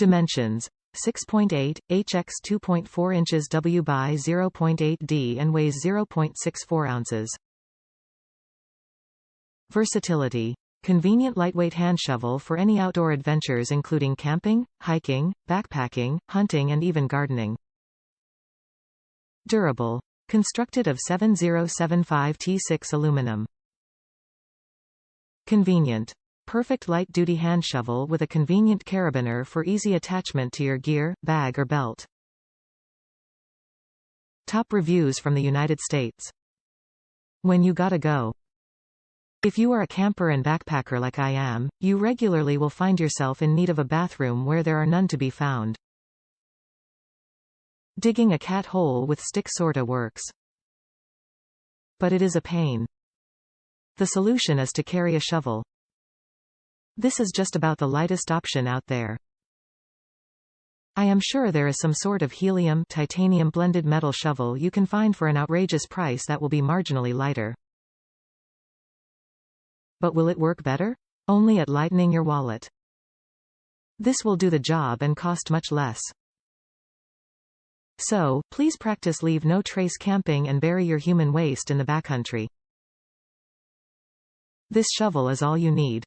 Dimensions: 6.8 hx 2.4 inches W by 0.8 d and weighs 0.64 ounces. Versatility: convenient lightweight hand shovel for any outdoor adventures including camping, hiking, backpacking, hunting and even gardening. Durable: constructed of 7075 T6 aluminum. Convenient: perfect light-duty hand shovel with a convenient carabiner for easy attachment to your gear, bag or belt. Top reviews from the United States. When you gotta go. If you are a camper and backpacker like I am, you regularly will find yourself in need of a bathroom where there are none to be found. Digging a cat hole with stick sorta works. But it is a pain. The solution is to carry a shovel. This is just about the lightest option out there. I am sure there is some sort of helium, titanium blended metal shovel you can find for an outrageous price that will be marginally lighter. But will it work better? Only at lightening your wallet. This will do the job and cost much less. So, please practice leave no trace camping and bury your human waste in the backcountry. This shovel is all you need.